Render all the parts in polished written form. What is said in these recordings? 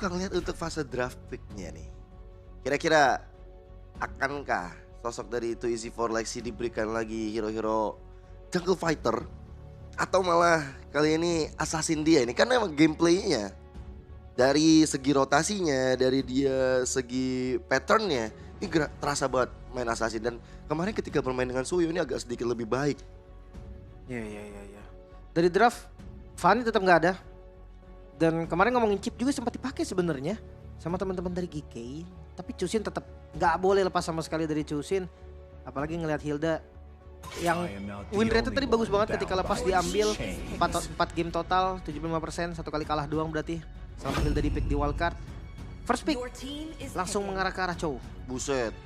bakal ngeliat untuk fase draft pick-nya nih. Kira-kira akankah sosok dari 2EZ4 Lexi diberikan lagi hero-hero jungle fighter, atau malah kali ini assassin dia ini? Karena emang gameplaynya dari segi rotasinya, dari dia segi patternnya, ini terasa banget main assassin. Dan kemarin ketika bermain dengan Suyo ini agak sedikit lebih baik. Iya. Dari draft, Fanny tetap nggak ada. Dan kemarin ngomongin chip juga sempat dipakai sebenarnya sama teman-teman dari GK. Tapi Chusin tetap nggak boleh lepas sama sekali dari Chusin. Apalagi ngelihat Hilda yang win rate tadi bagus banget ketika lepas diambil 4 game total 75%, satu kali kalah doang berarti. Sama Hilda di pick di wildcard. First pick langsung mengarah ke arah Chow. Buset,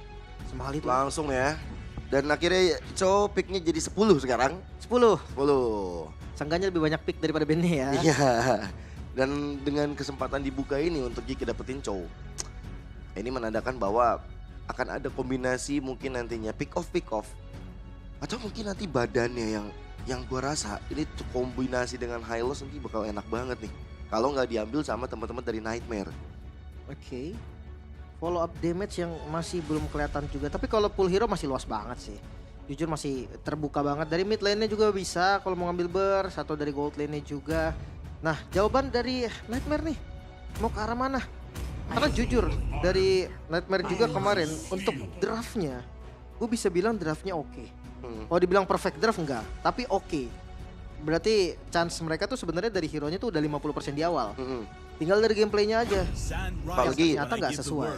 Semahal itu. langsung ya. Dan akhirnya Chow picknya jadi 10 sekarang. 10. 10. Seenggaknya lebih banyak pick daripada bandnya ya. Iya. Dan dengan kesempatan dibuka ini untuk Giki dapetin Chow, ini menandakan bahwa akan ada kombinasi mungkin nantinya pick off atau mungkin nanti badannya yang gua rasa ini tuh kombinasi dengan Hylos nanti bakal enak banget nih kalau nggak diambil sama teman-teman dari Nightmare. Oke. Follow up damage yang masih belum kelihatan juga. Tapi kalau pool hero masih luas banget sih. Jujur masih terbuka banget. Dari mid lane-nya juga bisa kalau mau ngambil burst, atau dari gold lane-nya juga. Nah, jawaban dari Nightmare nih mau ke arah mana? Karena jujur dari Nightmare juga kemarin untuk draftnya, gue bisa bilang draftnya oke. Oh, dibilang perfect draft enggak, tapi oke. Berarti chance mereka tuh sebenarnya dari hero-nya tuh udah 50% di awal. Tinggal dari gameplaynya aja. Apalagi Ternyata nggak sesuai.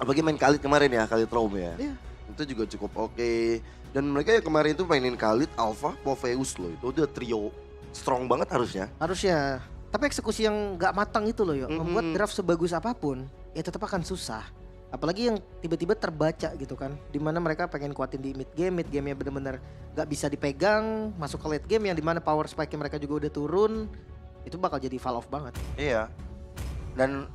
Apalagi main Khalid kemarin ya, Khalid Rome ya. Iya. Itu juga cukup oke. Dan mereka yang kemarin itu mainin Khalid, Alpha, Poveus loh. Itu udah trio strong banget harusnya. Harusnya. Tapi eksekusi yang nggak matang itu loh, membuat draft sebagus apapun ya tetap akan susah. Apalagi yang tiba-tiba terbaca gitu kan, dimana mereka pengen kuatin di mid game-nya bener-bener nggak bisa dipegang, masuk ke late game yang dimana power spike mereka juga udah turun, itu bakal jadi fall off banget. Iya. Dan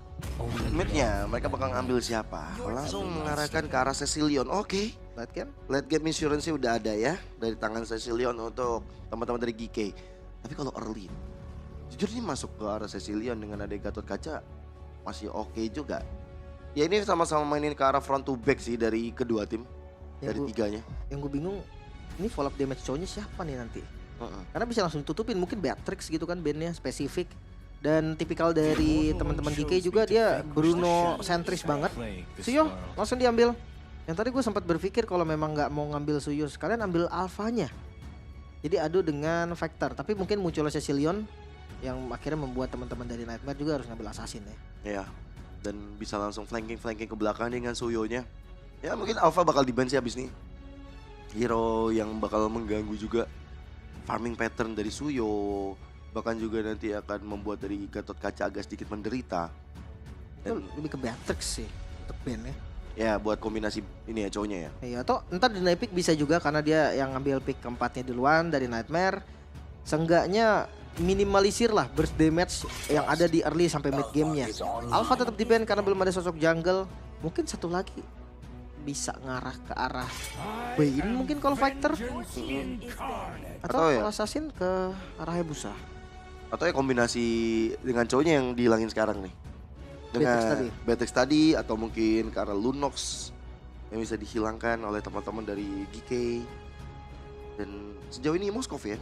midnya mereka bakal ngambil siapa? Langsung mengarahkan ke arah Cecilion. Oke. Late game? Late game insurance udah ada ya dari tangan Cecilion untuk teman-teman dari GK. Tapi kalau early, jujur ini masuk ke arah Cecilion dengan ada Gatot Kaca masih oke juga. Ya ini sama-sama mainin ke arah front to back sih dari kedua tim, dari tiganya. Yang gue bingung, ini follow up damage cowoknya siapa nih nanti? Karena bisa langsung tutupin, mungkin Beatrix gitu kan bandnya spesifik. Dan tipikal dari teman-teman GK juga dia Bruno sentris banget. Suyo langsung diambil. Yang tadi gue sempat berpikir kalau memang nggak mau ngambil Suyo, sekalian ambil alfanya. Jadi adu dengan Vector, tapi mungkin munculnya Cecilion yang akhirnya membuat teman-teman dari Nightmare juga harus ngambil assassin ya. Iya. Dan bisa langsung flanking ke belakang dengan Suyonya. Ya mungkin Alpha bakal di-ban sih abis nih. Hero yang bakal mengganggu juga farming pattern dari Suyo. Bahkan juga nanti akan membuat dari Gatot Kaca agak sedikit menderita. Itu lebih ke Beatrix sih untuk bandnya. Ya buat kombinasi ini ya cowoknya ya. Iya, atau entar di pick bisa juga karena dia yang ngambil pick keempatnya duluan dari Nightmare. Seenggaknya minimalisir lah burst damage yang ada di early sampai mid gamenya. Alpha tetap di ban karena belum ada sosok jungle. Mungkin satu lagi bisa ngarah ke arah Bane mungkin kalau fighter. Atau ya? kalau assassin ke arah Hayabusa. Atau ya kombinasi dengan cowoknya yang dihilangin sekarang nih. Dengan Beatrix tadi atau mungkin ke arah Lunox yang bisa dihilangkan oleh teman-teman dari GK. Dan sejauh ini Moskov ya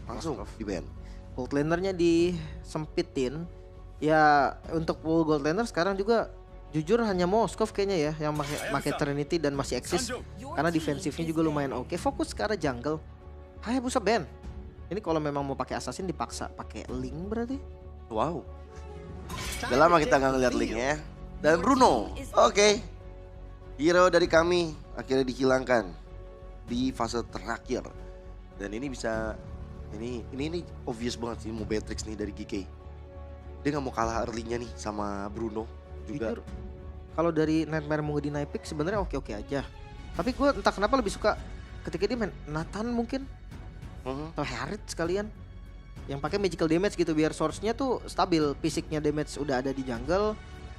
langsung di ban. Gold lanernya disempitin. Ya untuk full gold laner sekarang juga jujur hanya Moskov kayaknya ya yang pakai Trinity dan masih eksis. Karena defensifnya juga lumayan oke. Fokus ke arah jungle. Hayabusa ban. Ini kalau memang mau pakai assassin dipaksa pakai Link berarti. Wow. Udah lama kita nggak ngeliat Linknya. Dan Bruno, oke. Hero dari kami akhirnya dihilangkan di fase terakhir. Dan ini bisa ini obvious banget sih mau Beatrix nih dari GK. Dia nggak mau kalah early-nya nih sama Bruno juga. Jujur, kalau dari Nightmare mau di pick sebenarnya oke-oke aja. Tapi gue entah kenapa lebih suka ketika dia main Nathan mungkin atau Harriet sekalian yang pakai magical damage gitu biar source-nya tuh stabil, fisiknya damage udah ada di jungle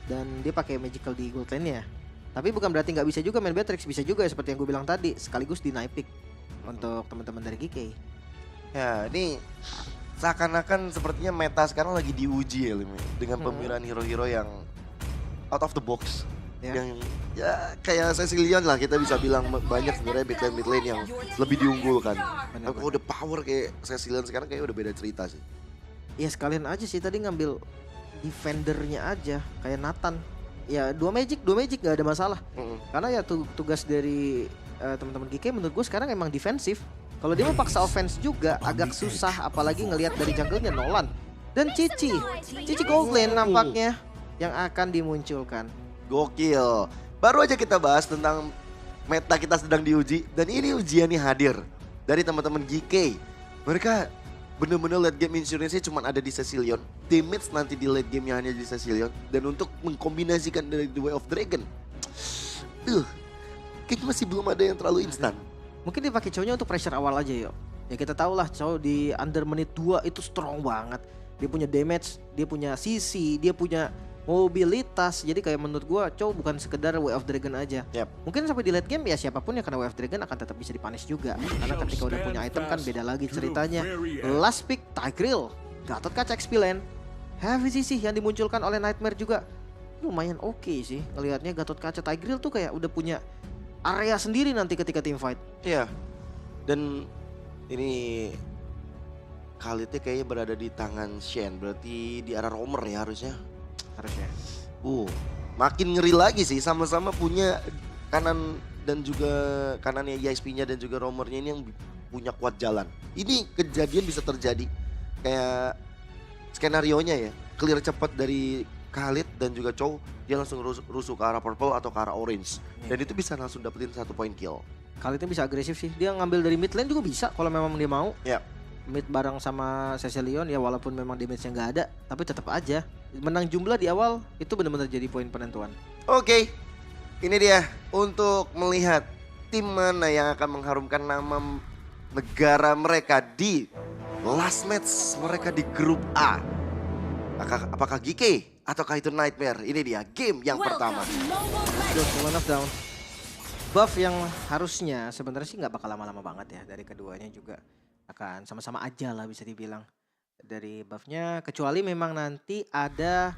dan dia pakai magical di gold lane-nya. Tapi bukan berarti nggak bisa juga main Beatrix, bisa juga seperti yang gue bilang tadi sekaligus di pick untuk teman-teman dari GK. Ya ini seakan-akan sepertinya meta sekarang lagi diuji ya Lim, dengan pemilihan hero-hero yang out of the box. Ya. Yang ya kayak Cecilion lah, kita bisa bilang banyak sebenarnya mid lane yang lebih diunggulkan. Tapi kalau udah power kayak Cecilion sekarang kayak udah beda cerita sih. Ya sekalian aja sih tadi ngambil defendernya aja kayak Nathan. Ya dua magic gak ada masalah. Karena ya tugas dari teman-teman GK menurut gue sekarang emang defensif. Kalau dia mau paksa offense juga agak susah, apalagi ngelihat dari jungle-nya Nolan dan Cici gold lane nampaknya yang akan dimunculkan. Gokil. Baru aja kita bahas tentang meta kita sedang diuji dan ini ujiannya hadir dari teman-teman GK. Mereka bener-bener late game insurance-nya cuma ada di Cecilion. Damage nanti di late game-nya hanya di Cecilion. Dan untuk mengkombinasikan dari The Way of Dragon, kayaknya masih belum ada yang terlalu instan. Mungkin dipakai cowoknya untuk pressure awal aja yuk. Ya kita tahu lah cowok di under menit 2 itu strong banget. Dia punya damage, dia punya CC, dia punya mobilitas. Jadi kayak menurut gua cowok bukan sekedar Way of Dragon aja. Mungkin sampai di late game ya siapapun yang kena Way of Dragon akan tetap bisa dipunish juga. Karena ketika udah punya item kan beda lagi ceritanya. Last pick Tigreal, Gatot Kaca XP lane, Heavy CC yang dimunculkan oleh Nightmare juga lumayan oke sih. Ngelihatnya Gatot Kaca Tigreal tuh kayak udah punya area sendiri nanti ketika team fight. Iya. Dan ini Khalidnya kayaknya berada di tangan Shen, berarti di arah Romer ya harusnya. Makin ngeri lagi sih, sama-sama punya kanan dan juga kanannya ISP-nya dan juga Romernya ini yang punya kuat jalan. Ini kejadian bisa terjadi kayak skenario-nya ya, clear cepat dari Khalid dan juga Chow, dia langsung rusuh ke arah purple atau ke arah orange. Dan itu bisa langsung dapetin 1 point kill. Khalidnya bisa agresif sih, dia ngambil dari mid lane juga bisa kalau memang dia mau. Ya. Mid bareng sama Cecilion ya walaupun memang damage-nya nggak ada, tapi tetap aja menang jumlah di awal itu benar-benar jadi poin penentuan. Oke, ini dia untuk melihat tim mana yang akan mengharumkan nama negara mereka di last match mereka di grup A. Apakah GK ataukah itu Nightmare? Ini dia game yang pertama. One of down. Buff yang harusnya sebenarnya sih nggak bakal lama-lama banget ya dari keduanya juga akan sama-sama aja lah bisa dibilang dari buffnya, kecuali memang nanti ada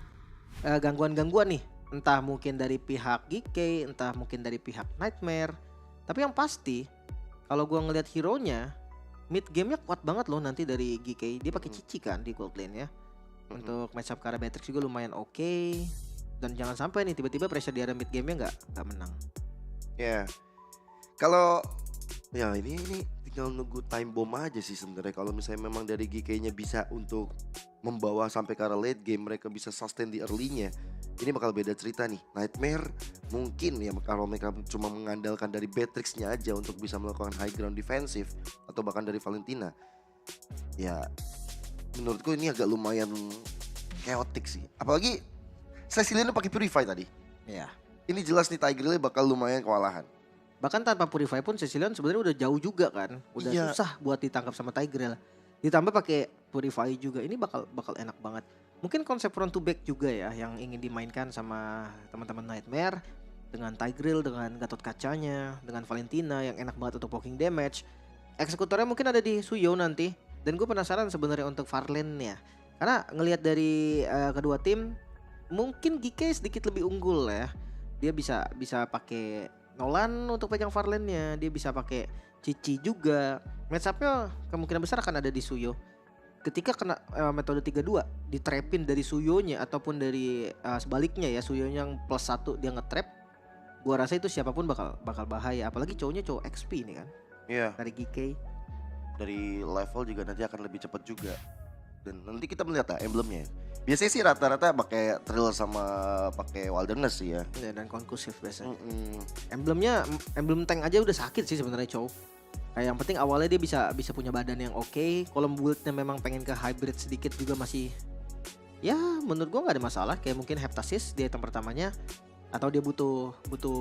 gangguan-gangguan nih, entah mungkin dari pihak GK, entah mungkin dari pihak Nightmare. Tapi yang pasti kalau gua ngelihat hero-nya mid game-nya kuat banget loh nanti dari GK. Dia pakai Cici kan di gold lane ya. Untuk matchup ke arah Beatrix juga lumayan oke. Dan jangan sampai nih tiba-tiba pressure di area mid game-nya nggak menang. Ya, kalau ya ini tinggal nunggu time bomb aja sih sebenarnya. Kalau misalnya memang dari GK-nya bisa untuk membawa sampai ke arah late game, mereka bisa sustain di early-nya, ini bakal beda cerita nih. Nightmare mungkin ya kalau mereka cuma mengandalkan dari Beatrix-nya aja untuk bisa melakukan high ground defensive atau bahkan dari Valentina, ya menurutku ini agak lumayan chaotic sih. Apalagi Cecilion pakai Purify tadi. Ya. Ini jelas nih Tigreal bakal lumayan kewalahan. Bahkan tanpa Purify pun Cecilion sebenarnya udah jauh juga kan. Udah susah buat ditangkap sama Tigreal. Ditambah pakai Purify juga. Ini bakal enak banget. Mungkin konsep front to back juga ya yang ingin dimainkan sama teman-teman Nightmare dengan Tigreal, dengan Gatot Kacanya, dengan Valentina yang enak banget untuk poking damage. Eksekutornya mungkin ada di Suyo nanti. Dan gue penasaran sebenarnya untuk Farlane-nya. Karena ngelihat dari kedua tim mungkin GK sedikit lebih unggul ya. Dia bisa pakai Nolan untuk pegang Farlane-nya, dia bisa pakai Cici juga. Match-up-nya kemungkinan besar akan ada di Suyo. Ketika kena metode 3-2 ditrapin dari Suyonya ataupun dari sebaliknya ya, Suyonya yang +1 dia nge-trap, gua rasa itu siapapun bakal bahaya, apalagi cowoknya cowok XP ini kan. Iya. Dari GK. Dari level juga nanti akan lebih cepat juga. Dan nanti kita melihat lah emblemnya. Biasanya sih rata-rata pakai Trill sama pakai Wilderness sih ya. Dan konkusif biasanya. Emblem tank aja udah sakit sih sebenarnya cowok. Kayak yang penting awalnya dia bisa punya badan yang oke. Kalau build-nya memang pengen ke hybrid sedikit juga masih, ya menurut gua nggak ada masalah. Kayak mungkin Heptasis di item pertamanya, atau dia butuh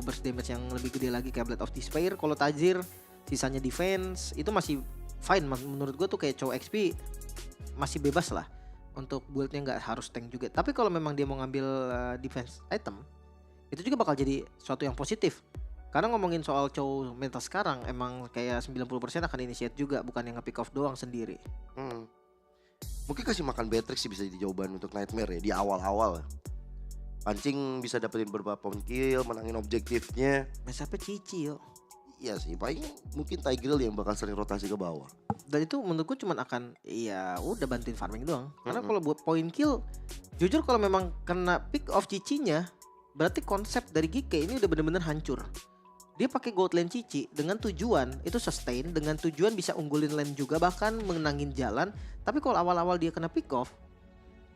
burst damage yang lebih gede lagi kayak Blade of Despair. Kalau Tajir sisanya defense itu masih fine. Menurut gua tuh kayak cowok XP masih bebas lah untuk build-nya, nggak harus tank juga. Tapi kalau memang dia mau ngambil defense item, itu juga bakal jadi suatu yang positif. Karena ngomongin soal Chow meta sekarang emang kayak 90% akan initiate juga, bukan yang nge-pick off doang sendiri. Mungkin kasih makan Beatrix sih bisa jadi jawaban untuk Nightmare ya di awal-awal. Pancing bisa dapetin beberapa point kill, menangin objektifnya. Match up Cici yo. Iya sih, paling mungkin Tigreal yang bakal sering rotasi ke bawah. Dan itu menurutku cuman akan ya udah bantuin farming doang. Karena kalau buat point kill, jujur kalau memang kena pick off Cicinya, berarti konsep dari GK ini udah bener-bener hancur. Dia pakai gold lane Cici dengan tujuan itu sustain, dengan tujuan bisa unggulin lane juga, bahkan menangin jalan. Tapi kalau awal-awal dia kena pick off,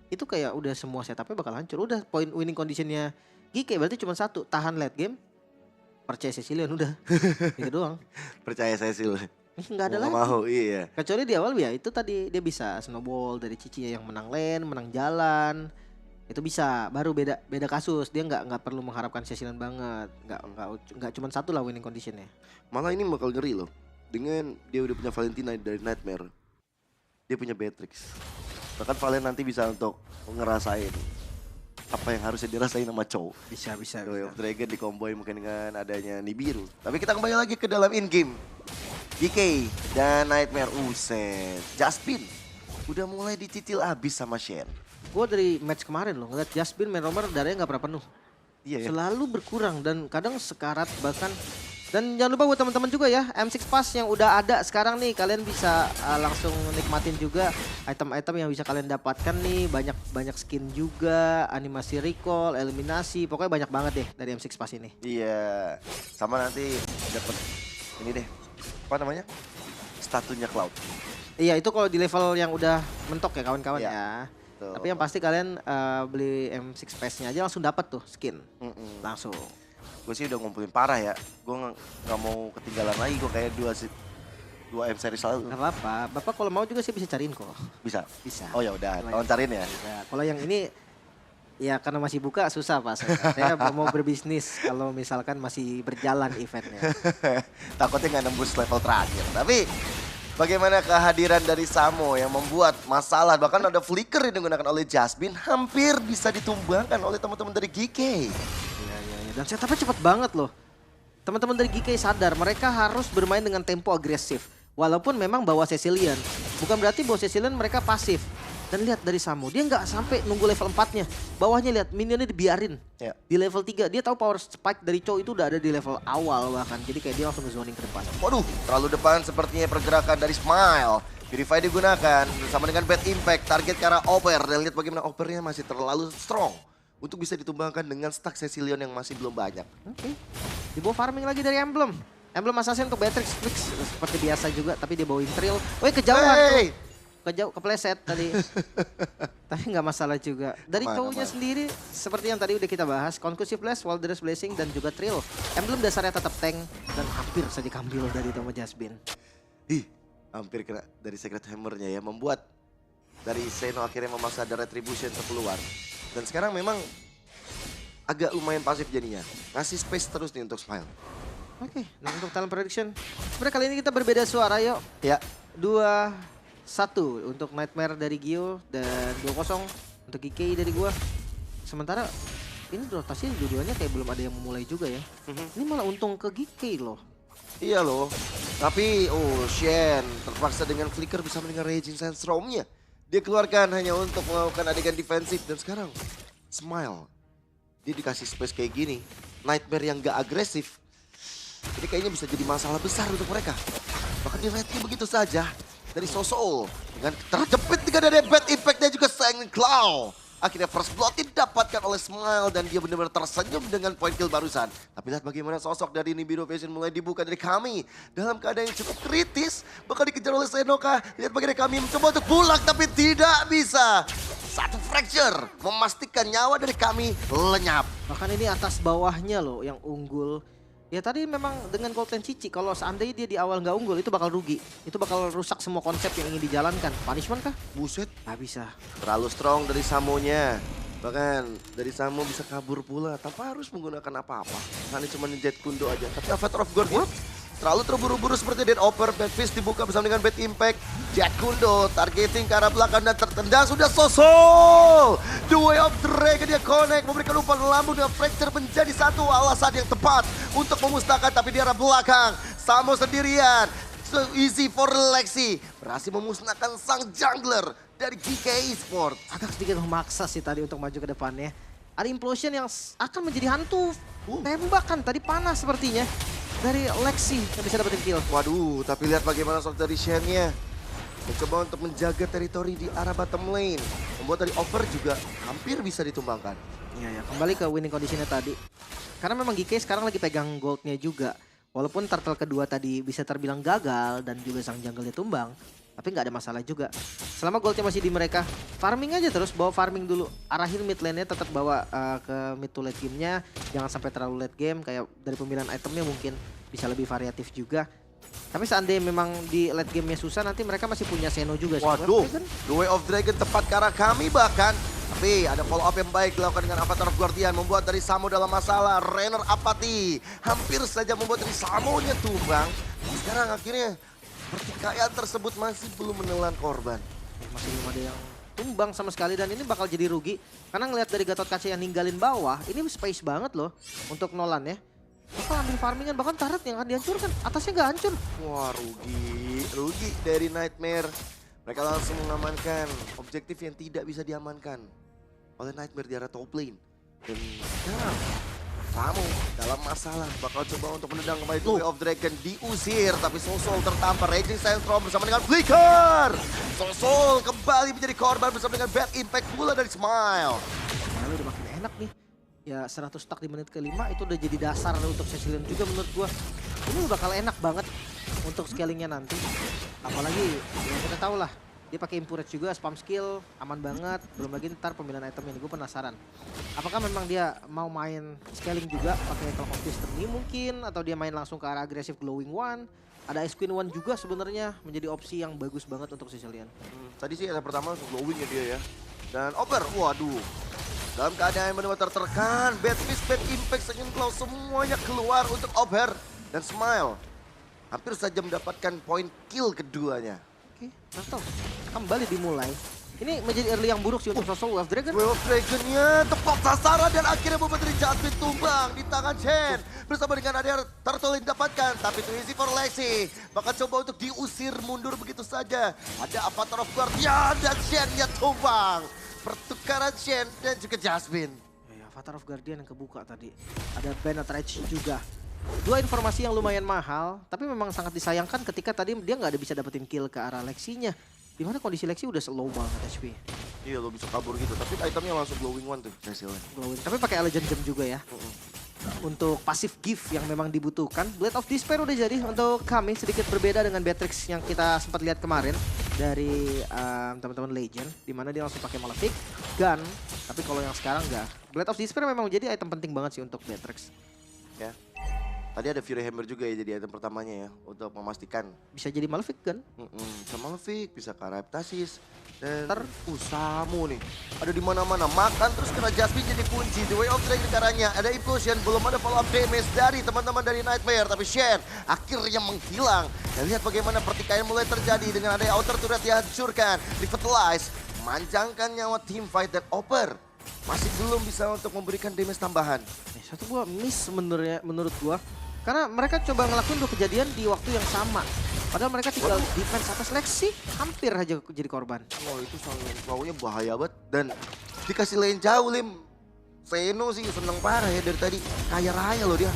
itu kayak udah semua setupnya bakal hancur. Udah point winning conditionnya GK berarti cuma satu, tahan late game, percaya Cecilion udah. Gitu doang. Percaya saya sih. Nggak ada lagi. Mau, iya. Kecuali di awal ya itu tadi dia bisa snowball dari Cicinya yang menang lane, menang jalan. Itu bisa, baru beda kasus. Dia nggak perlu mengharapkan Cecilion banget. Nggak cuma satu lah winning conditionnya. Malah ini bakal ngeri loh. Dengan dia udah punya Valentina dari Nightmare. Dia punya Beatrix. Bahkan Valen nanti bisa untuk ngerasain apa yang harusnya dirasain sama Chow. Bisa. Way of Dragon dikomboin mungkin dengan adanya Nibiru. Tapi kita kembali lagi ke dalam in-game. DK dan Nightmare. Uset. Jaspin udah mulai dicicil abis sama Shen. Gue dari match kemarin loh ngeliat Jaspin main romer darahnya nggak pernah penuh. Iya ya. Selalu berkurang dan kadang sekarat bahkan. Dan jangan lupa buat teman-teman juga ya, M6 Pass yang udah ada sekarang nih, kalian bisa langsung nikmatin juga item-item yang bisa kalian dapatkan nih. Banyak skin juga, animasi recall, eliminasi, pokoknya banyak banget deh dari M6 Pass ini. Iya. Sama nanti dapat ini deh. Apa namanya? Statunya Cloud. Iya, itu kalau di level yang udah mentok ya kawan-kawan Iya, ya. Tuh. Tapi yang pasti kalian beli M6 Pass-nya aja langsung dapat tuh skin. Langsung. Gue sih udah ngumpulin parah ya. Gue nggak mau ketinggalan lagi. Gue kayak 2 M series lalu. Gak apa-apa, Bapak kalau mau juga sih bisa cariin kok. Bisa? Bisa. Oh ya udah, Kalau tolong cariin ya. Kalau yang ini ya karena masih buka susah Pak. Saya mau berbisnis kalau misalkan masih berjalan eventnya. Takutnya nggak nembus level terakhir. Tapi bagaimana kehadiran dari Samo yang membuat masalah. Bahkan ada flicker yang digunakan oleh Jasmine. Hampir bisa ditumbangkan oleh teman-teman dari GK. Iya. Dan setupnya cepet banget loh. Teman-teman dari GK sadar mereka harus bermain dengan tempo agresif. Walaupun memang bawa Cecilion. Bukan berarti bawa Cecilion mereka pasif. Dan lihat dari Samo, dia nggak sampai nunggu level 4-nya. Bawahnya lihat, minionnya dibiarin. Ya. Di level 3, dia tahu power spike dari Chow itu udah ada di level awal bahkan. Jadi kayak dia langsung zoning ke depan. Waduh, terlalu depan sepertinya pergerakan dari Smile. Purify digunakan bersama dengan Bad Impact. Target ke arah Oper. Dan lihat bagaimana Opernya masih terlalu strong. Untuk bisa ditumbangkan dengan stack Cecilion yang masih belum banyak. Oke. Dibawa farming lagi dari Emblem. Emblem Assassin ke Beatrix Fix seperti biasa juga. Tapi dia bawain Trill. Woi kejauhan tuh. Kepleset tadi. Tapi nggak masalah juga. Dari cowoknya sendiri seperti yang tadi udah kita bahas. Conclusive Blast, Walder's Blessing dan juga Trill. Emblem dasarnya tetap tank dan hampir saja kambil dari Tomo Jasmine. Hampir kena dari Secret Hammer-nya ya. Membuat dari Seno akhirnya memaksa ada Retribution keluar. Dan sekarang memang agak lumayan pasif jadinya. Ngasih space terus nih untuk Smile. Oke, nah untuk talent prediction. Sebenarnya kali ini kita berbeda suara yuk. Ya. 2-1 untuk Nightmare dari Gio dan 2-0 untuk GK dari gua. Sementara ini rotasi dua-duanya kayak belum ada yang memulai juga ya. Ini malah untung ke GK loh. Iya loh. Tapi Shen terpaksa dengan flicker bisa mendengar Raging Sandstorm-nya. Dia keluarkan hanya untuk melakukan adegan defensif. Dan sekarang Smile. Dia dikasih space kayak gini. Nightmare yang gak agresif. Ini kayaknya bisa jadi masalah besar untuk mereka. Bahkan di late begitu saja. Dari Soul. Dengan terjepit dengan ada Bad Impact-nya juga Sang Claw. Akhirnya first blood didapatkan oleh Smile dan dia benar-benar tersenyum dengan point kill barusan. Tapi lihat bagaimana sosok dari Nibiru Vision mulai dibuka dari kami. Dalam keadaan yang cukup kritis. Bakal dikejar oleh Senoka. Lihat bagaimana kami mencoba untuk pulang tapi tidak bisa. Satu fracture memastikan nyawa dari kami lenyap. Bahkan ini atas bawahnya loh yang unggul. Ya tadi memang dengan Golden Cici, kalau seandainya dia di awal nggak unggul itu bakal rugi. Itu bakal rusak semua konsep yang ingin dijalankan. Punishment kah? Buset. Nggak bisa. Terlalu strong dari Samonya. Bahkan dari Samo bisa kabur pula tanpa harus menggunakan apa-apa. Hanya cuma Jet Kundo aja. Tapi Avatar of God terlalu terburu-buru seperti Dead Oper. Bad Fist dibuka bersama dengan Bad Impact. Jet Kundo targeting ke arah belakang dan tertendang sudah Soul. The Way of Dragon dia connect. Memberikan umpan lambung dengan fracture menjadi satu alasan yang tepat untuk memusnahkan. Tapi di arah belakang Samo sendirian. So easy for Lexi. Berhasil memusnahkan sang jungler dari GK Esports. Agak sedikit memaksa sih tadi untuk maju ke depannya. Ada implosion yang akan menjadi hantu. Tembakan tadi panas sepertinya. Dari Lexi yang bisa dapetin kill. Waduh, tapi lihat bagaimana soft dari Shen-nya. Mencoba untuk menjaga teritori di arah bottom lane. Membuat dari over juga hampir bisa ditumbangkan. Iya ya, kembali ke winning conditionnya tadi. Karena memang GK sekarang lagi pegang goldnya juga. Walaupun turtle kedua tadi bisa terbilang gagal dan juga sang jungle-nya tumbang. Tapi nggak ada masalah juga. Selama goldnya masih di mereka, farming aja terus, bawa farming dulu. Arahin mid lane-nya tetap bawa ke mid to late game-nya. Jangan sampai terlalu late game, kayak dari pemilihan itemnya mungkin bisa lebih variatif juga. Tapi seandainya memang di late game-nya susah, nanti mereka masih punya Seno juga. Waduh, The Way of Dragon tepat ke arah kami bahkan. Tapi ada follow up yang baik dilakukan dengan Avatar of Guardian. Membuat dari Samo dalam masalah. Rainer apati. Hampir saja membuat dari Samonya tumbang. Sekarang akhirnya pertikaian tersebut masih belum menelan korban. Masih belum ada yang tumbang sama sekali. Dan ini bakal jadi rugi. Karena ngelihat dari Gatot Kaca yang ninggalin bawah. Ini space banget loh untuk Nolan ya. Bakal ambil farmingan, bahkan turret yang akan dihancurkan. Atasnya nggak hancur. Wah, rugi dari Nightmare. Mereka langsung mengamankan objektif yang tidak bisa diamankan oleh Nightmare di arah top lane. Dan sekarang Samo dalam masalah, bakal coba untuk menendang kembali The Way of Dragon, diusir. Tapi Sosol tertampar, Raging Sandstorm bersama dengan Flicker. Sosol kembali menjadi korban bersama dengan bad impact pula dari Smile. Nah, udah makin enak nih. Ya 100 stack di menit ke-5 itu udah jadi dasar untuk Cecilion juga menurut gua. Ini bakal enak banget untuk scalingnya nanti. Apalagi yang kita tahu lah, dia pakai Impurage juga, spam skill, aman banget. Belum lagi ntar pemilihan item ini, gue penasaran. Apakah memang dia mau main scaling juga pakai Clock of Destiny mungkin, atau dia main langsung ke arah agresif Glowing One. Ada Ice Queen One juga sebenarnya menjadi opsi yang bagus banget untuk Cecilion. Tadi sih ada pertama langsung glowing ya dia ya. Dan Over, waduh. Dalam keadaan yang benar-benar tertekan, bad fist, bad impact, Senyum Claw semuanya keluar untuk Over. Dan Smile hampir saja mendapatkan poin kill keduanya. Oke, Turtle kembali dimulai. Ini menjadi early yang buruk sih untuk sosok Way of Dragon. Way of Dragon-nya tepat sasaran dan akhirnya membuat dari Jasmine tumbang di tangan Shen. Bersama dengan ada Turtle yang didapatkan, tapi too easy for Lexi. Bakal coba untuk diusir mundur begitu saja. Ada Avatar of Guardian dan Shen-nya tumbang. Pertukaran Shen dan juga Jasmine. Ya, Avatar of Guardian yang kebuka tadi. Ada Bennett Rage juga. Dua informasi yang lumayan mahal, tapi memang sangat disayangkan ketika tadi dia nggak ada bisa dapetin kill ke arah Lexinya. Dimana kondisi Lexi udah slow banget HP. Iya, lo bisa kabur gitu, tapi itemnya langsung glowing one tuh hasilnya. Glowing, tapi pakai Legend Gem juga ya. Untuk pasif gift yang memang dibutuhkan. Blade of Despair udah jadi untuk kami, sedikit berbeda dengan Beatrix yang kita sempat lihat kemarin dari teman-teman Legend, dimana dia langsung pakai Malefic Gun, tapi kalau yang sekarang enggak. Blade of Despair memang menjadi item penting banget sih untuk Beatrix. Ya. Tadi ada Fury Hammer juga ya jadi item pertamanya ya untuk memastikan. Bisa jadi Malefic Gun. Bisa Malefic, bisa Karaptasis. Dan Samo nih. Ada di mana-mana. Makan terus kena Jasmine jadi kunci. The Way of Dragon caranya. Ada Implosion, belum ada follow up damage dari teman-team dari Nightmare. Tapi Shen akhirnya menghilang. Dan lihat bagaimana pertikaian mulai terjadi dengan ada outer turret dihancurkan. Revitalize, memanjangkan nyawa team fight dan Over masih belum bisa untuk memberikan damage tambahan. Satu gua miss sebenarnya menurut gua. Karena mereka coba ngelakuin dua kejadian di waktu yang sama. Padahal mereka tinggal defense atas Lexi, hampir aja jadi korban. Wah, itu Samo-nya bahaya banget. Dan dikasih lane jauh, Lim. Seno sih seneng parah ya dari tadi. Kaya raya loh dia.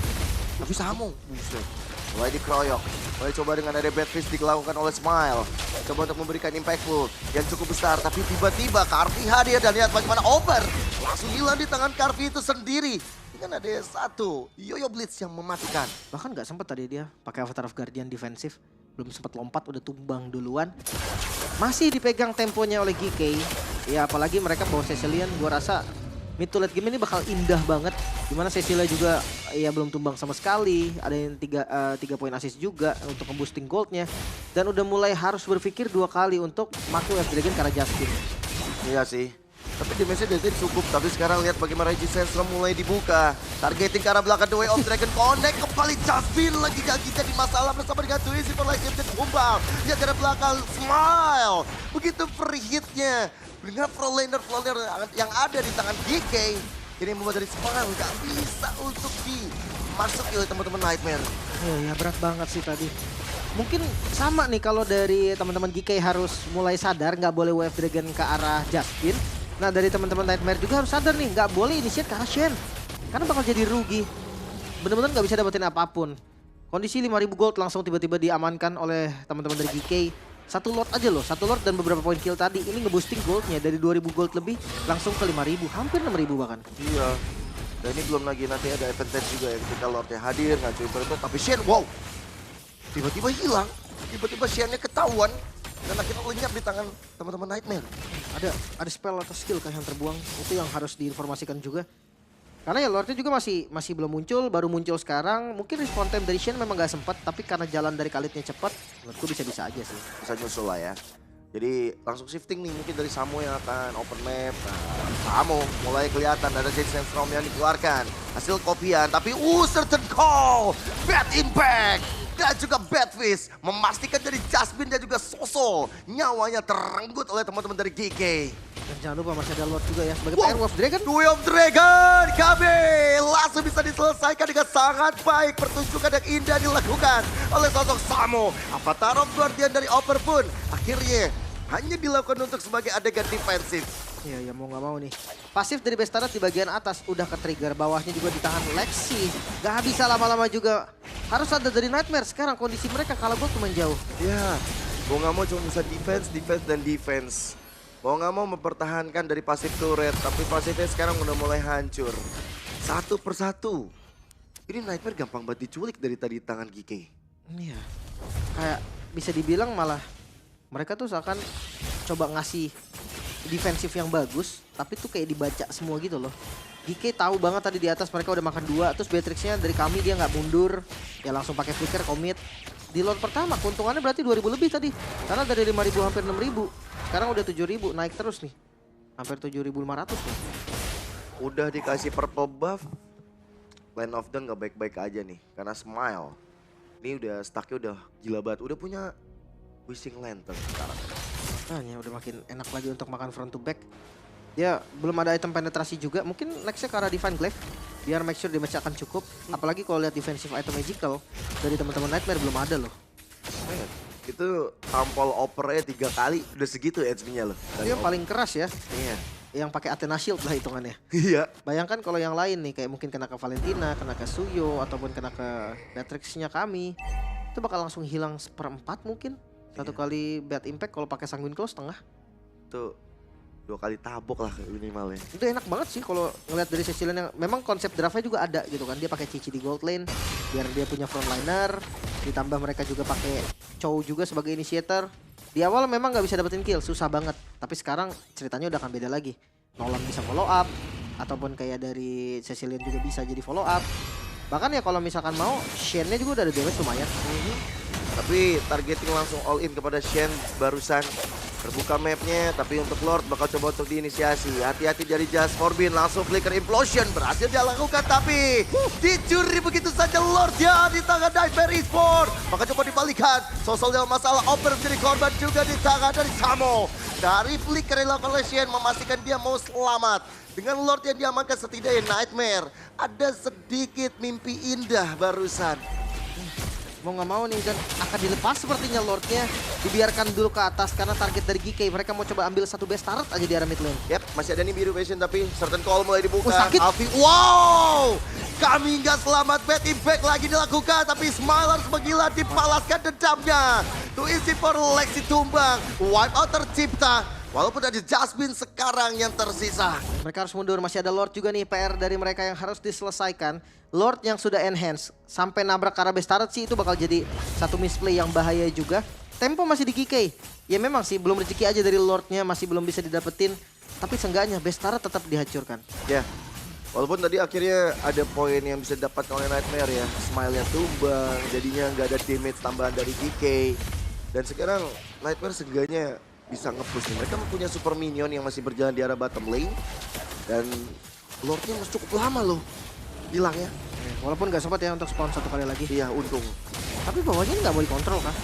Tapi Samo, buset. Mulai dikeroyok. Mulai coba dengan ada bad fist dilakukan oleh Smile. Coba untuk memberikan impactful yang cukup besar. Tapi tiba-tiba Karvi hadir dan lihat bagaimana Over langsung hilang di tangan Karvi itu sendiri. Kan ada satu Yoyo Blitz yang mematikan. Bahkan nggak sempat tadi dia pakai Avatar of Guardian defensif. Belum sempat lompat udah tumbang duluan. Masih dipegang temponya oleh GK. Ya apalagi mereka bawa Cecilion, gua rasa mid to late game ini bakal indah banget. Dimana Cecilia juga ya belum tumbang sama sekali. Ada yang 3 poin assist juga untuk nge-boosting goldnya. Dan udah mulai harus berpikir 2 kali untuk mati Wave Dragon karena Justin. Iya sih. Tapi damage-nya dari cukup, tapi sekarang lihat bagaimana Raging Sandstorm mulai dibuka. Targeting ke arah belakang The Way of Dragon, connect kembali Jasmine lagi jadi masalah bersama dengan Twizy for Life dan tumbang. Lihat ke arah belakang, Smile. Begitu free hit-nya. Dengan pro laner yang ada di tangan GK. Ini membuat dari Smile nggak bisa untuk dimasuki oleh teman-teman Nightmare. Ya berat banget sih tadi. Mungkin sama nih kalau dari teman-teman GK harus mulai sadar nggak boleh Wave Dragon ke arah Justin. Nah dari teman-teman Nightmare juga harus sadar nih, nggak boleh initiate ke Shen. Karena bakal jadi rugi. Bener-bener nggak bisa dapetin apapun. Kondisi 5.000 gold langsung tiba-tiba diamankan oleh teman-teman dari GK. Satu Lord aja loh, satu Lord dan beberapa poin kill tadi. Ini ngeboosting goldnya dari 2.000 gold lebih langsung ke 5.000, hampir 6.000 bahkan. Iya. Dan ini belum lagi nanti ada advantage juga ya ketika Lordnya hadir, ngancurin itu. Tapi Shen, wow. Tiba-tiba hilang. Tiba-tiba Shennya ketahuan. Dan akhirnya lenyap di tangan teman-teman Nightmare. Ada spell atau skill kah yang terbuang, itu yang harus diinformasikan juga. Karena ya Lordnya juga masih belum muncul, baru muncul sekarang. Mungkin respawn time dari Shen memang gak sempat, tapi karena jalan dari Khalidnya cepat, menurutku bisa-bisa aja sih. Bisa nyusul lah ya. Jadi langsung shifting nih mungkin dari Samo yang akan open map. Nah, Samo mulai kelihatan ada Jade Sandstorm yang dikeluarkan. Hasil kopian, tapi certain call, bad impact. Dan juga Badfish memastikan dari Jasmine dan juga Soso nyawanya terenggut oleh teman-teman dari GK. Dan jangan lupa masih ada Lord juga ya sebagai Pair of Dragon. Way of Dragon, KB langsung bisa diselesaikan dengan sangat baik. Pertunjukan yang indah dilakukan oleh sosok Samo. Avatar of Guardian dari Opper pun akhirnya hanya dilakukan untuk sebagai adegan defensif. Iya, ya mau nggak mau nih. Pasif dari Bestarat di bagian atas udah ke trigger, bawahnya juga di tangan Lexi. Gak bisa lama-lama juga. Harus ada dari Nightmare, sekarang kondisi mereka kalah gol cuma jauh. Ya, mau nggak mau cuma bisa defense. Mau nggak mau mempertahankan dari pasif turret, tapi pasifnya sekarang udah mulai hancur. Satu persatu. Ini Nightmare gampang banget diculik dari tadi tangan GK. Iya, kayak bisa dibilang malah mereka tuh seakan coba ngasih defensif yang bagus, tapi tuh kayak dibaca semua gitu loh. GK tahu banget tadi di atas mereka udah makan 2, terus Beatrixnya dari kami dia nggak mundur, ya langsung pakai flicker commit. Di Lord pertama keuntungannya berarti 2.000 lebih tadi, karena dari 5.000 hampir 6.000, sekarang udah 7.000, naik terus nih, hampir 7.500 nih. Udah dikasih purple buff, Land of Dawn nggak baik-baik aja nih, karena Smile. Ini udah stucknya udah gila banget, udah punya Wishing Lantern sekarang. Nah, ya udah makin enak lagi untuk makan front to back. Ya belum ada item penetrasi juga, mungkin nextnya ke arah Divine Glaive biar make sure damage akan cukup. Apalagi kalau lihat defensive item magical dari teman-teman Nightmare belum ada loh. Itu tampol opernya 3 kali udah segitu HP-nya loh. Itu yang paling keras ya, Iya. yang pakai Athena Shield lah hitungannya. Iya. Bayangkan kalau yang lain nih kayak mungkin kena ke Valentina, kena ke Suyo, ataupun kena ke Beatrix-nya kami, itu bakal langsung hilang 1/4 mungkin. Satu kali bad impact kalau pakai Sanguine Claw setengah. Tuh 2 kali tabok lah minimalnya. Itu enak banget sih kalau ngeliat dari Cecilion yang memang konsep draftnya juga ada gitu kan. Dia pakai Cici di gold lane biar dia punya frontliner. Ditambah mereka juga pakai Chow juga sebagai initiator. Di awal memang nggak bisa dapetin kill, susah banget. Tapi sekarang ceritanya udah akan beda lagi. Nolan bisa follow up, ataupun kayak dari Cecilion juga bisa jadi follow up. Bahkan ya kalau misalkan mau, Shen-nya juga udah ada damage lumayan. Tapi targeting langsung all in kepada Shen barusan. Terbuka mapnya, tapi untuk Lord bakal coba untuk diinisiasi. Hati-hati dari Just Forbin, langsung flicker implosion. Berhasil dia lakukan, tapi dicuri begitu saja Lord ya di tangan Nightmare Esport. Maka coba dibalikan, Sosol dalam masalah Oper menjadi korban juga di tangan dari Samo. Dari flicker yang dilakukan oleh Shen memastikan dia mau selamat. Dengan Lord yang diamankan setidaknya Nightmare, ada sedikit mimpi indah barusan. Mau nggak mau nih dan akan dilepas sepertinya Lordnya, dibiarkan dulu ke atas karena target dari GK mereka mau coba ambil satu best turret aja di arah mid lane. Yap, masih ada nih biru vision tapi certain call mulai dibuka. Sakit. Alfi, wow! Kami nggak selamat, bad impact lagi dilakukan tapi Smile harus menggila dipalaskan dendamnya. To easy for Lexi tumbang, wipe out tercipta. Walaupun ada Jasmine sekarang yang tersisa. Mereka harus mundur, masih ada Lord juga nih PR dari mereka yang harus diselesaikan. Lord yang sudah enhance sampai nabrak ke arah best turret sih itu bakal jadi satu misplay yang bahaya juga. Tempo masih di GK. Ya memang sih belum rezeki aja dari Lordnya, masih belum bisa didapetin. Tapi seenggaknya best turret tetap dihancurkan. Ya, walaupun tadi akhirnya ada poin yang bisa dapat oleh Nightmare ya. Smile-nya tumbang, jadinya nggak ada damage tambahan dari GK. Dan sekarang Nightmare seenggaknya bisa nge-push nih. Mereka punya super minion yang masih berjalan di arah bottom lane. Dan Lordnya masih cukup lama loh hilangnya. Walaupun nggak sempat ya untuk spawn satu kali lagi. Iya, untung. Tapi bawahnya nggak mau dikontrol kan?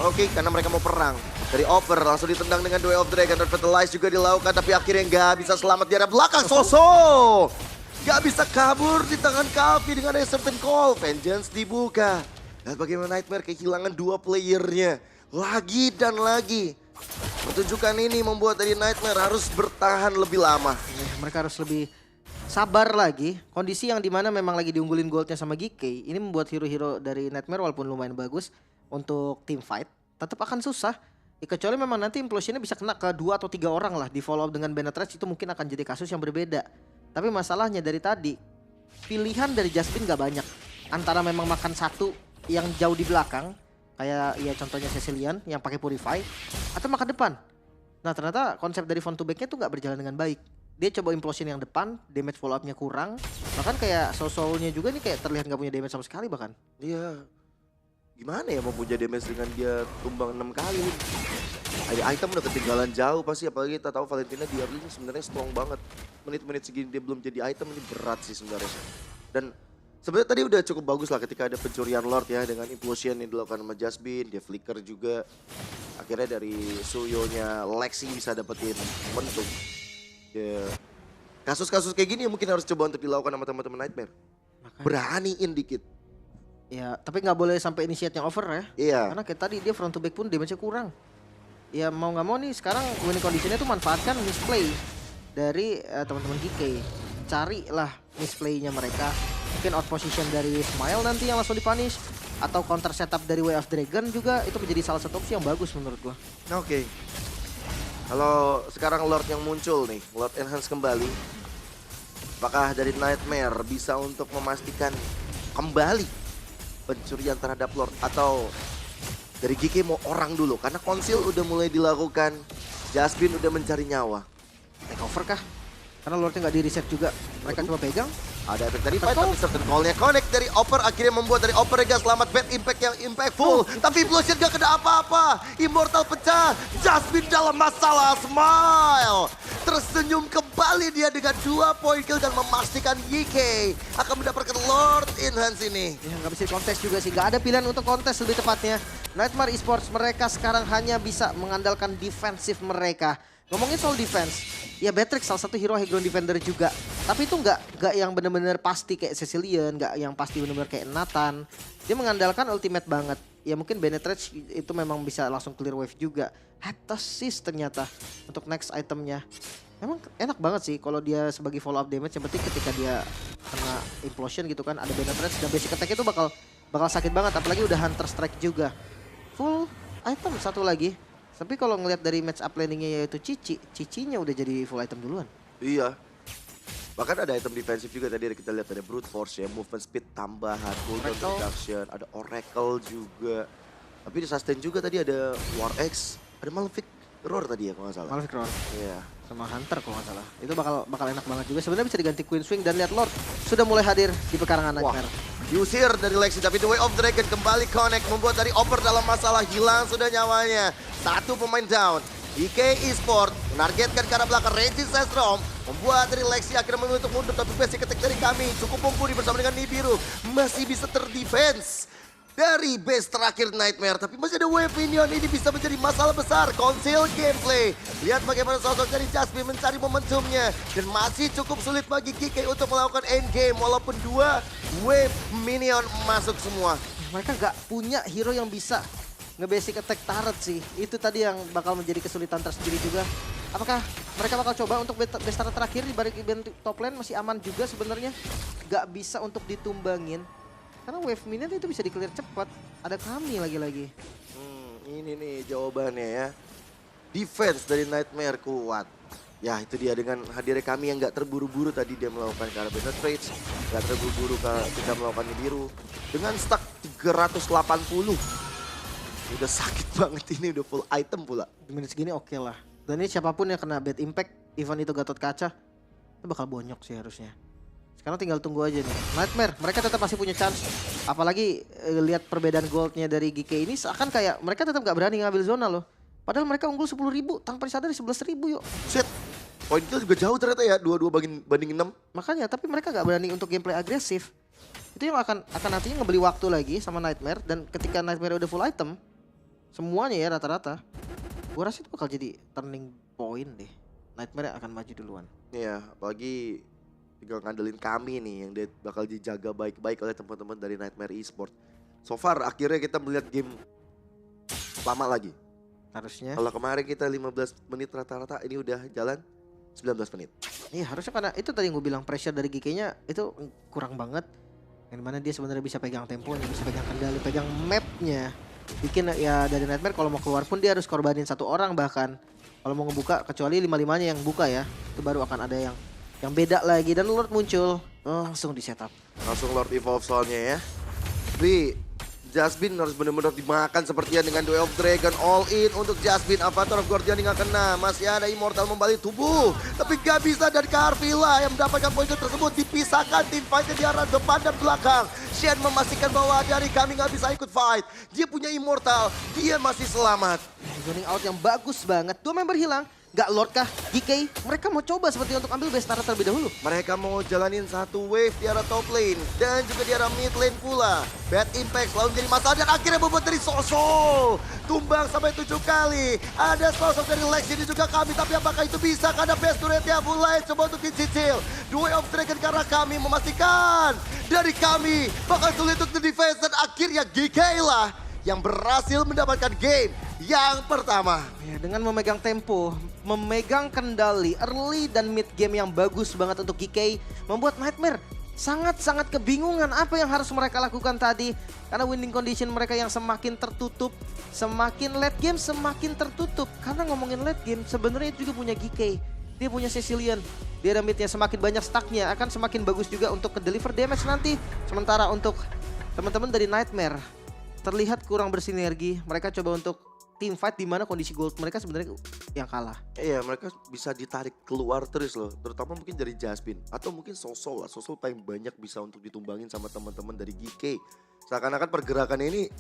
Oke, karena mereka mau perang. Dari Over langsung ditendang dengan Way of Dragon. Dan Fertilize juga dilakukan, tapi akhirnya nggak bisa selamat di arah belakang. Soso! Nggak bisa kabur di tangan Kavi dengan ada certain call. Vengeance dibuka. Dan bagaimana Nightmare kehilangan 2 playernya. Lagi dan lagi. Pertunjukan ini membuat dari Nightmare harus bertahan lebih lama. Mereka harus lebih sabar lagi. Kondisi yang dimana memang lagi diunggulin goldnya sama GK. Ini membuat hero-hero dari Nightmare walaupun lumayan bagus untuk team fight, tetap akan susah. Ya, kecuali memang nanti implosionnya bisa kena ke 2 atau 3 orang lah. Di follow up dengan Benetrage itu mungkin akan jadi kasus yang berbeda. Tapi masalahnya dari tadi, pilihan dari Jasmine gak banyak. Antara memang makan satu yang jauh di belakang, kayak ya contohnya Cecilian yang pakai Purify, atau makan depan. Nah ternyata konsep dari front to back-nya tuh gak berjalan dengan baik. Dia coba implosion yang depan, damage follow up-nya kurang. Bahkan kayak Soul-nya juga nih kayak terlihat gak punya damage sama sekali bahkan. Iya. Gimana ya mau punya damage dengan dia tumbang 6 kali. Ada item udah ketinggalan jauh pasti, apalagi kita tahu Valentina di early ini sebenarnya strong banget. Menit-menit segini dia belum jadi item, ini berat sih sebenarnya. Dan sebenarnya tadi udah cukup bagus lah ketika ada pencurian Lord ya dengan implosion yang dilakukan sama Jasmine, dia flicker juga. Akhirnya dari Suyo-nya Lexi bisa dapetin momentum. Ya, kasus-kasus kayak gini yang mungkin harus coba untuk dilakukan sama teman-teman Nightmare. Makanya. Beraniin dikit. Ya tapi gak boleh sampai initiate-nya over ya. Iya. Karena kayak tadi dia front to back pun damage-nya kurang. Ya mau gak mau nih sekarang winning condition-nya tuh manfaatkan misplay dari teman-teman GK. Carilah misplay-nya mereka. Mungkin out position dari Smile nanti yang langsung dipunish. Atau counter setup dari Way of Dragon juga itu menjadi salah satu opsi yang bagus menurut gua. Oke. Kalau sekarang Lord yang muncul nih, Lord Enhance kembali. Apakah dari Nightmare bisa untuk memastikan kembali pencurian terhadap Lord? Atau dari GK mau orang dulu? Karena konsil udah mulai dilakukan, Jasmine udah mencari nyawa. Take over kah? Karena Lordnya nggak di reset juga. Mereka coba pegang. Ada efek dari fight tapi certain call-nya connect dari Opper. Akhirnya membuat dari Opper gak selamat, bad impact yang impactful. Tapi Implosion gak kena apa-apa. Immortal pecah. Jasmine dalam masalah. Smile tersenyum kembali dia dengan 2 poin kill dan memastikan YK akan mendapatkan Lord Enhance ini. Ya nggak bisa kontes juga sih. Gak ada pilihan untuk kontes lebih tepatnya. Nightmare Esports mereka sekarang hanya bisa mengandalkan defensif mereka. Ngomongin soal defense, ya Beatrix salah satu hero high ground defender juga. Tapi itu nggak yang bener-bener pasti kayak Cecilian, nggak yang pasti bener-bener kayak Nathan. Dia mengandalkan ultimate banget. Ya mungkin Benetrage itu memang bisa langsung clear wave juga. Heptasis ternyata untuk next itemnya. Memang enak banget sih kalau dia sebagai follow up damage. Yang penting ketika dia kena implosion gitu kan, ada Benetrage dan basic attack itu bakal sakit banget. Apalagi udah Hunter Strike juga. Full item satu lagi. Tapi kalau ngelihat dari match up landingnya yaitu Cici-nya udah jadi full item duluan. Iya. Bahkan ada item defensif juga tadi kita lihat ada Brute Force ya, movement speed tambahan, cooldown reduction, ada Oracle juga. Tapi di sustain juga tadi ada War X, ada Malefic Roar tadi ya kalau nggak salah. Malefic Roar. Iya. Sama Hunter kalau nggak salah. Itu bakal enak banget juga. Sebenarnya bisa diganti Queen Swing dan lihat Lord sudah mulai hadir di pekarangan Nightmare. Diusir dari Lexi, tapi The Way of Dragon kembali connect, membuat dari Opper dalam masalah, hilang sudah nyawanya. 1 pemain down. DK Esports menargetkan ke arah belakang, Regis Sestrom membuat dari Lexi akhirnya memilih untuk mundur, tapi basic attack dari kami cukup mumpuni bersama dengan Nibiru. Masih bisa terdefense dari base terakhir Nightmare, tapi masih ada wave minion, ini bisa menjadi masalah besar. Conceal gameplay, lihat bagaimana sosok dari Jasmine mencari momentumnya, dan masih cukup sulit bagi GK untuk melakukan endgame walaupun 2 wave minion masuk semua. Mereka gak punya hero yang bisa nge-basic attack turret sih. Itu tadi yang bakal menjadi kesulitan tersendiri juga. Apakah mereka bakal coba untuk base turret terakhir di balik event top lane masih aman juga sebenarnya. Gak bisa untuk ditumbangin. Karena wave minion itu bisa di-clear cepat. Ada kami lagi-lagi. Ini nih jawabannya ya. Defense dari Nightmare kuat. Ya itu dia dengan hadirnya kami yang gak terburu-buru tadi dia melakukan ke arah Benetrage. Gak terburu-buru ketika melakukan Nibiru. Dengan stack 380. Udah sakit banget ini, udah full item pula. Di menit segini oke lah. Dan ini siapapun yang kena bad impact, event itu Gatot Kaca, itu bakal bonyok sih harusnya. Sekarang tinggal tunggu aja nih. Nightmare, mereka tetap masih punya chance. Apalagi lihat perbedaan goldnya dari GK ini, seakan kayak mereka tetap gak berani ngambil zona loh. Padahal mereka unggul 10.000, tanpa disadari 11.000 yuk. Set, poin kill juga jauh ternyata ya, 22 banding 6. Makanya, tapi mereka gak berani untuk gameplay agresif. Itu yang akan nantinya ngebeli waktu lagi sama Nightmare. Dan ketika Nightmare udah full item, semuanya ya rata-rata, gue rasa itu bakal jadi turning point deh. Nightmare akan maju duluan. Iya, apalagi tinggal ngandelin kami nih yang dia bakal dijaga baik-baik oleh teman-teman dari Nightmare Esports. So far akhirnya kita melihat game lama lagi. harusnya. Kalau kemarin kita 15 menit rata-rata, ini udah jalan 19 menit. Iya harusnya, karena itu tadi yang gue bilang pressure dari GK-nya itu kurang banget. Yang dimana dia sebenarnya bisa pegang temponya, bisa pegang kendali, pegang mapnya. Bikin ya dari Nightmare kalau mau keluar pun dia harus korbanin satu orang bahkan. Kalau mau ngebuka, kecuali 5-5-nya yang buka ya, itu baru akan ada yang beda lagi. Dan Lord muncul, langsung di setup. Langsung Lord Evolve soalnya ya. Tapi Jasmine harus benar-benar dimakan sepertinya dengan Way of Dragon. All in untuk Jasmine. Avatar of Guardian nggak kena. Masih ada Immortal membalik tubuh. Tapi gak bisa, dan Carvilla yang mendapatkan poin tersebut. Dipisahkan tim fightnya di arah depan dan belakang. Shen memastikan bahwa dari kami nggak bisa ikut fight. Dia punya Immortal. Dia masih selamat. Zoning out yang bagus banget. 2 member hilang. Gak Lord kah? GK? Mereka mau coba seperti untuk ambil base turret terlebih dahulu. Mereka mau jalanin satu wave di arah top lane. Dan juga di arah mid lane pula. Bad Impact selalu menjadi masalah. Dan akhirnya bobot dari Sosol. Tumbang sampai 7 kali. Ada sosok dari Lex ini juga kami. Tapi apakah itu bisa? Karena base turretnya full line. Coba untuk dicicil. Way of Dragon karena kami memastikan. Dari kami bakal sulit untuk defense. Dan akhirnya GK lah yang berhasil mendapatkan game yang pertama. Ya, dengan memegang tempo, memegang kendali early dan mid game yang bagus banget untuk GK, membuat Nightmare sangat-sangat kebingungan apa yang harus mereka lakukan tadi. Karena winning condition mereka yang semakin tertutup, semakin late game semakin tertutup. Karena ngomongin late game, sebenarnya itu juga punya GK. Dia punya Cecilion, dia ada midnya semakin banyak stacknya, akan semakin bagus juga untuk ke deliver damage nanti. Sementara untuk teman-teman dari Nightmare, terlihat kurang bersinergi. Mereka coba untuk team fight di mana kondisi gold mereka sebenarnya yang kalah. Iya, mereka bisa ditarik keluar terus loh, terutama mungkin dari Jasmine atau mungkin Sosol lah. Sosol paling banyak bisa untuk ditumbangin sama teman-teman dari GK. Seakan-akan pergerakan ini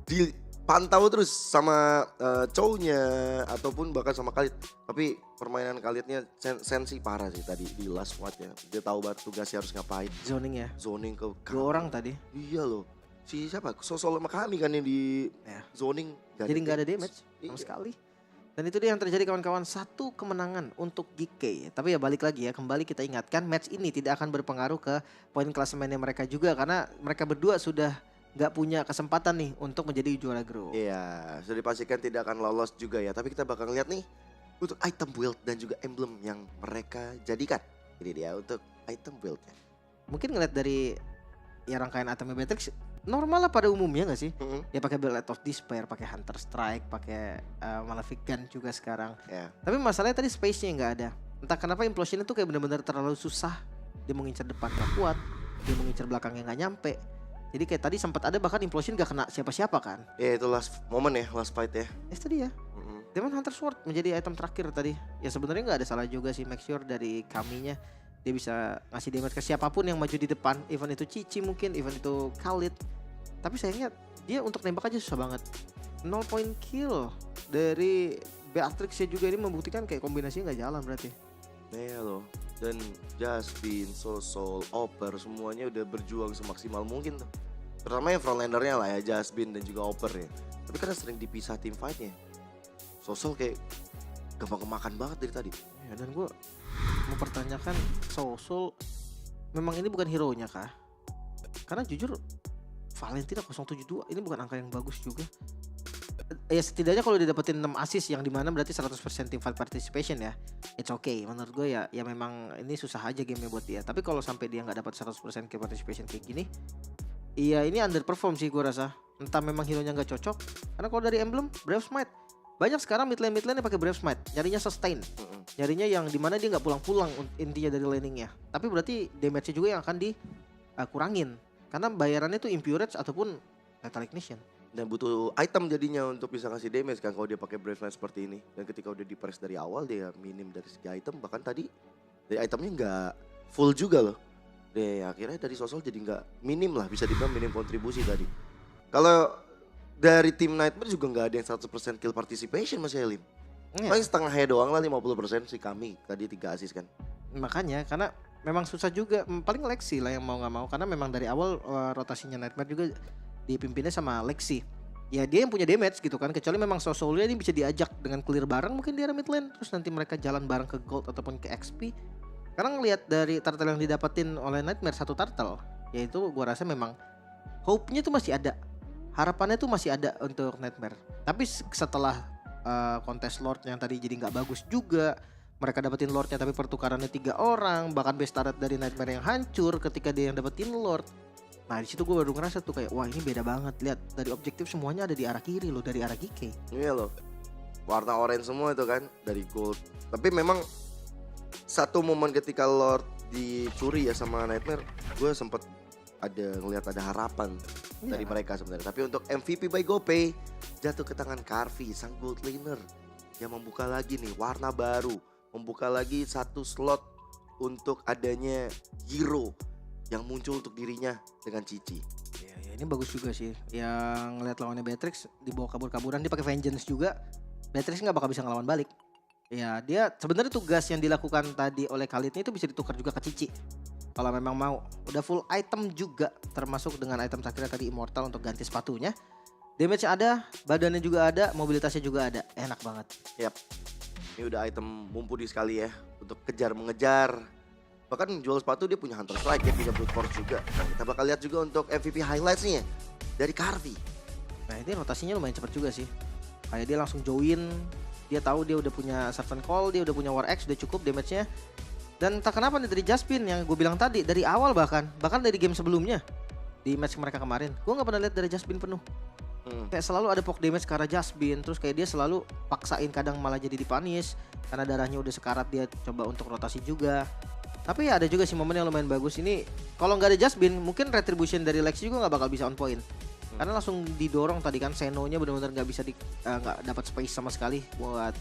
dipantau terus sama Chow-nya ataupun bahkan sama Khalid. Tapi permainan Khalidnya sensi parah sih tadi di last fight ya. Dia tahu banget tugasnya harus ngapain. Zoning ya. Zoning ke 2 orang tadi. Iya loh. Si siapa? Sosol sama kami kan yang di zoning. Jadi nggak ada damage sama sekali. Dan itu dia yang terjadi kawan-kawan. 1 kemenangan untuk GK. Tapi ya balik lagi ya, kembali kita ingatkan match ini tidak akan berpengaruh ke poin klasemennya mereka juga. Karena mereka berdua sudah nggak punya kesempatan nih untuk menjadi juara grup. Iya, sudah dipastikan tidak akan lolos juga ya. Tapi kita bakal lihat nih untuk item build dan juga emblem yang mereka jadikan. Ini dia untuk item buildnya. Mungkin ngeliat dari ya rangkaian itemnya Beatrix normal lah pada umumnya nggak sih? Ya pakai Blade of Despair, pakai Hunter Strike, pakai Maleficent juga sekarang. Yeah. Tapi masalahnya tadi space-nya nggak ada. Entah kenapa Implosion itu kayak benar-benar terlalu susah. Dia mau ngincer depan nggak kuat, dia mau ngincer belakangnya nggak nyampe. Jadi kayak tadi sempat ada bahkan Implosion nggak kena siapa-siapa kan? Ya itu last moment ya, last fight ya. Itu dia. Demon Hunter Sword menjadi item terakhir tadi. Ya sebenarnya nggak ada salah juga sih, make sure dari kaminya dia bisa ngasih damage ke siapapun yang maju di depan. Even itu Cici mungkin, even itu Khalid. Tapi sayangnya dia untuk nembak aja susah banget. 0 point kill dari Beatrix juga ini membuktikan kayak kombinasinya nggak jalan berarti. Iya loh. Dan Jasmine, Sosol, Oper semuanya udah berjuang semaksimal mungkin tuh. Terutama yang frontlanernya lah ya, Jasmine dan juga Oper ya. Tapi karena sering dipisah tim fightnya, Sosol kayak gampang kemakan banget dari tadi. Ya, dan gue mempertanyakan Sosol memang ini bukan hero-nya kah? Karena jujur Valentina 072 ini bukan angka yang bagus juga. Ya setidaknya kalau dia dapetin 6 assist yang dimana berarti 100% team fight participation ya. It's okay. Menurut gue ya memang ini susah aja gamenya buat dia. Tapi kalau sampai dia gak dapat 100% team participation kayak gini, iya ini underperform sih gue rasa. Entah memang hero-nya gak cocok. Karena kalau dari emblem Brave Smite, banyak sekarang mid lane yang pakai Brave Smite, nyarinya sustain. Nyarinya yang dimana dia gak pulang-pulang intinya dari laningnya. Tapi berarti damage-nya juga yang akan dikurangin. Karena bayarannya tuh Impurage ataupun Lethal Ignition. Dan butuh item jadinya untuk bisa ngasih damage kan kalau dia pakai Brave Line seperti ini. Dan ketika udah di press dari awal dia minim dari segi item. Bahkan tadi dari itemnya nggak full juga loh. Deh akhirnya dari Sosol jadi nggak minim lah, bisa dibilang minim kontribusi tadi. Kalau dari tim Nightmare juga nggak ada yang 100% kill participation Mas Elim. Paling setengahnya doang lah, 50% sih kami. Tadi 3 assist kan. Makanya karena memang susah juga, paling Lexi lah yang mau nggak mau. Karena memang dari awal rotasinya Nightmare juga dipimpinnya sama Lexi. Ya dia yang punya damage gitu kan. Kecuali memang Sosolnya ini bisa diajak dengan clear bareng mungkin di area mid lane. Terus nanti mereka jalan bareng ke gold ataupun ke XP. Karena ngelihat dari turtle yang didapetin oleh Nightmare, 1 turtle, yaitu gua rasa memang hope-nya tuh masih ada. Harapannya tuh masih ada untuk Nightmare. Tapi setelah kontes Lord yang tadi jadi nggak bagus juga. Mereka dapetin Lordnya tapi pertukarannya 3 orang. Bahkan base turret dari Nightmare yang hancur ketika dia yang dapetin Lord. Nah di situ gue baru ngerasa tuh kayak wah ini beda banget. Lihat dari objektif semuanya ada di arah kiri loh, dari arah GK. Iya loh, warna orange semua itu kan dari gold. Tapi memang satu momen ketika Lord dicuri ya sama Nightmare, gue sempet ngelihat ada harapan dari mereka sebenarnya. Tapi untuk MVP by GoPay jatuh ke tangan Karvi, sang gold laner yang membuka lagi nih warna baru, membuka lagi satu slot untuk adanya hero yang muncul untuk dirinya dengan Cici. Ya, ini bagus juga sih. Yang ngeliat lawannya Beatrix dibawa kabur-kaburan, dia pakai Vengeance juga. Beatrix nggak bakal bisa ngelawan balik. Ya dia sebenarnya tugas yang dilakukan tadi oleh Khalidnya itu bisa ditukar juga ke Cici. Kalau memang mau, udah full item juga, termasuk dengan item terakhirnya tadi Immortal untuk ganti sepatunya. Damage ada, badannya juga ada, mobilitasnya juga ada, enak banget. Yap, ini udah item mumpuni sekali ya untuk kejar mengejar. Bahkan jual sepatu dia punya Hunter Strike, dia punya Brute Force juga. Nah, kita bakal lihat juga untuk MVP highlights-nya dari Karvi. Nah ini rotasinya lumayan cepat juga sih. Kayak dia langsung join, dia tahu dia udah punya Serpent Call, dia udah punya War Axe, udah cukup damage-nya. Dan tak kenapa nih dari Jaspin yang gue bilang tadi, dari awal bahkan dari game sebelumnya. Di match mereka kemarin, gue gak pernah lihat dari Jaspin penuh. Kayak selalu ada poke damage ke arah Jaspin, terus kayak dia selalu paksain kadang malah jadi dipanis. Karena darahnya udah sekarat dia coba untuk rotasi juga. Tapi ya ada juga sih momen yang lumayan bagus ini. Kalau nggak ada Jaspin, mungkin retribution dari Lex juga nggak bakal bisa on point. Karena langsung didorong tadi kan, Seno-nya benar-benar nggak bisa nggak dapat space sama sekali buat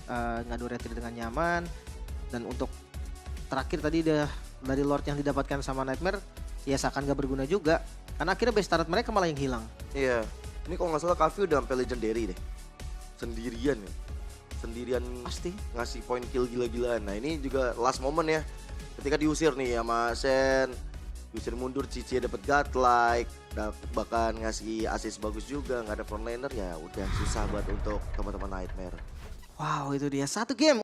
ngadu retri dengan nyaman. Dan untuk terakhir tadi dari Lord yang didapatkan sama Nightmare, ya seakan nggak berguna juga. Karena akhirnya base turret mereka malah yang hilang. Iya, ini kalau nggak salah Karvi udah sampai legendary deh, sendirian ya. Sendirian Pasti ngasih point kill gila-gilaan. Nah ini juga last moment ya, ketika diusir nih sama Sen, diusir mundur, Cici dapat godlike, bahkan ngasih assist bagus juga, nggak ada frontlaner ya udah susah buat untuk teman-teman Nightmare. wow, itu dia satu game